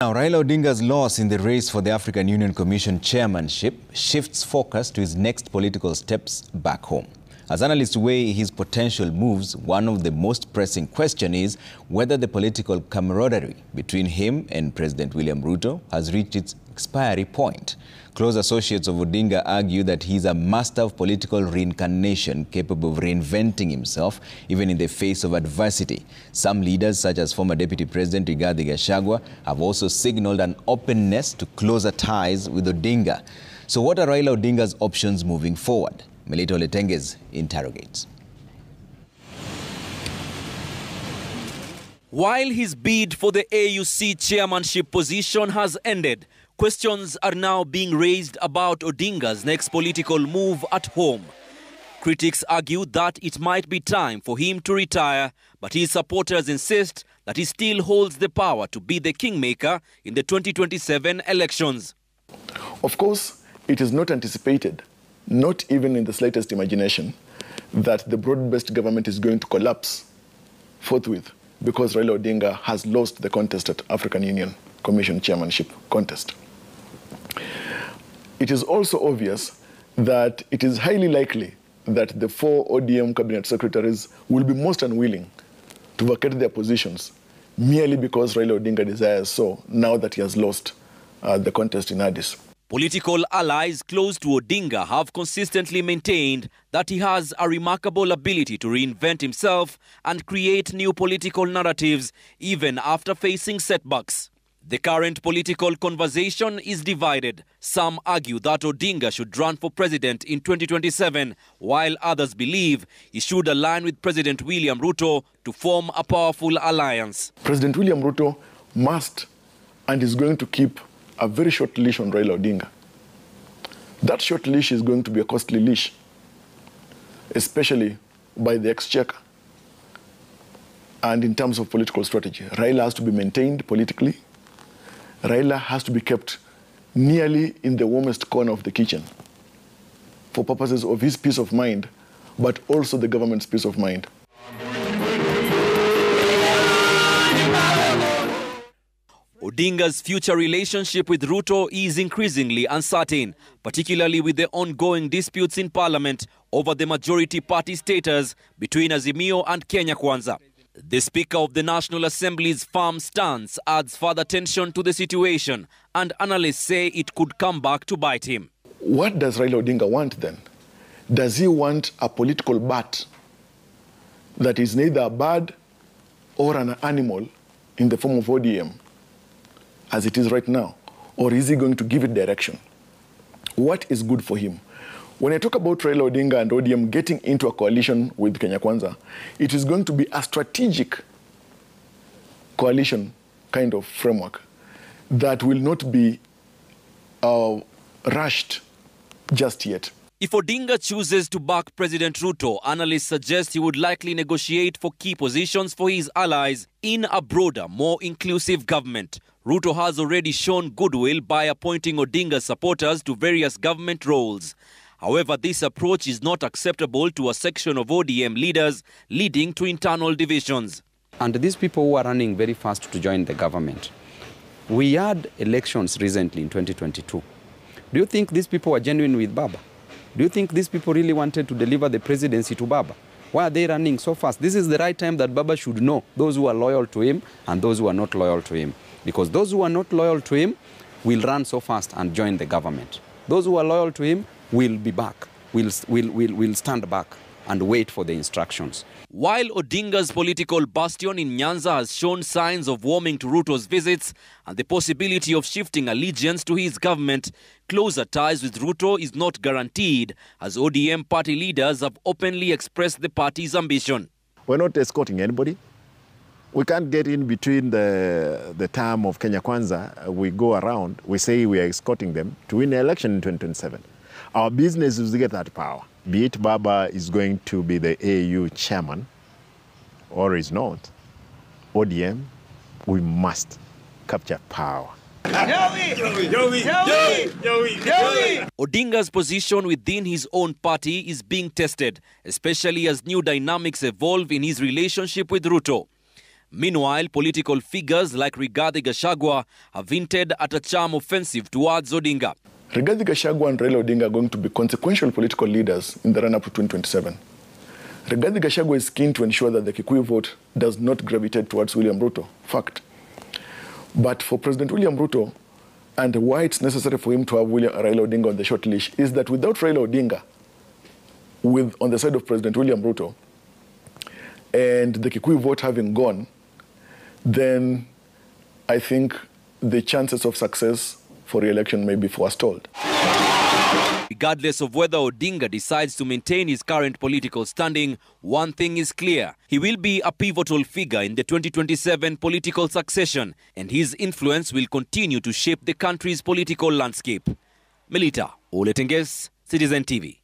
Now, Raila Odinga's loss in the race for the African Union Commission chairmanship shifts focus to his next political steps back home. As analysts weigh his potential moves, one of the most pressing questions is whether the political camaraderie between him and President William Ruto has reached its expiry point. Close associates of Odinga argue that he is a master of political reincarnation, capable of reinventing himself even in the face of adversity. Some leaders, such as former Deputy President Rigathi Gachagua, have also signaled an openness to closer ties with Odinga. So what are Raila Odinga's options moving forward? Melito Letenges interrogates. While his bid for the AUC chairmanship position has ended, questions are now being raised about Odinga's next political move at home. Critics argue that it might be time for him to retire, but his supporters insist that he still holds the power to be the kingmaker in the 2027 elections. Of course, it is not anticipated, not even in the slightest imagination, that the broad-based government is going to collapse forthwith because Raila Odinga has lost the contest at African Union Commission chairmanship contest. It is also obvious that it is highly likely that the 4 ODM cabinet secretaries will be most unwilling to vacate their positions merely because Raila Odinga desires so now that he has lost the contest in Addis. Political allies close to Odinga have consistently maintained that he has a remarkable ability to reinvent himself and create new political narratives even after facing setbacks. The current political conversation is divided. Some argue that Odinga should run for president in 2027, while others believe he should align with President William Ruto to form a powerful alliance. President William Ruto must and is going to keep a very short leash on Raila Odinga. That short leash is going to be a costly leash, especially by the exchequer. And in terms of political strategy, Raila has to be maintained politically. Raila has to be kept nearly in the warmest corner of the kitchen for purposes of his peace of mind, but also the government's peace of mind. Odinga's future relationship with Ruto is increasingly uncertain, particularly with the ongoing disputes in Parliament over the majority party status between Azimio and Kenya Kwanza. The Speaker of the National Assembly's firm stance adds further tension to the situation, and analysts say it could come back to bite him. What does Raila Odinga want then? Does he want a political bat that is neither a bird or an animal in the form of ODM, as it is right now? Or is he going to give it direction? What is good for him? When I talk about Raila Odinga and ODM getting into a coalition with Kenya Kwanza, it is going to be a strategic coalition kind of framework that will not be rushed just yet. If Odinga chooses to back President Ruto, analysts suggest he would likely negotiate for key positions for his allies in a broader, more inclusive government. Ruto has already shown goodwill by appointing Odinga's supporters to various government roles. However, this approach is not acceptable to a section of ODM leaders, leading to internal divisions. And these people who are running very fast to join the government. We had elections recently in 2022. Do you think these people were genuine with Baba? Do you think these people really wanted to deliver the presidency to Baba? Why are they running so fast? This is the right time that Baba should know those who are loyal to him and those who are not loyal to him. Because those who are not loyal to him will run so fast and join the government. Those who are loyal to him will be back, will stand back and wait for the instructions. While Odinga's political bastion in Nyanza has shown signs of warming to Ruto's visits and the possibility of shifting allegiance to his government, closer ties with Ruto is not guaranteed, as ODM party leaders have openly expressed the party's ambition. We're not escorting anybody. We can't get in between the term of Kenya Kwanza. We go around, we say we are escorting them to win the election in 2027. Our business is to get that power. Be it Baba is going to be the AU chairman or is not, ODM, we must capture power. Odinga's position within his own party is being tested, especially as new dynamics evolve in his relationship with Ruto. Meanwhile, political figures like Rigathi Gachagua have hinted at a charm offensive towards Odinga. Rigathi Gachagua and Raila Odinga are going to be consequential political leaders in the run-up to 2027. Rigathi Gachagua is keen to ensure that the Kikuyu vote does not gravitate towards William Ruto. Fact. But for President William Ruto, and why it's necessary for him to have Raila Odinga on the short leash, is that without Raila Odinga, on the side of President William Ruto, and the Kikuyu vote having gone, then I think the chances of success for re-election may be forestalled. Regardless of whether Odinga decides to maintain his current political standing, one thing is clear. He will be a pivotal figure in the 2027 political succession, and his influence will continue to shape the country's political landscape. Melita Oletenges, Citizen TV.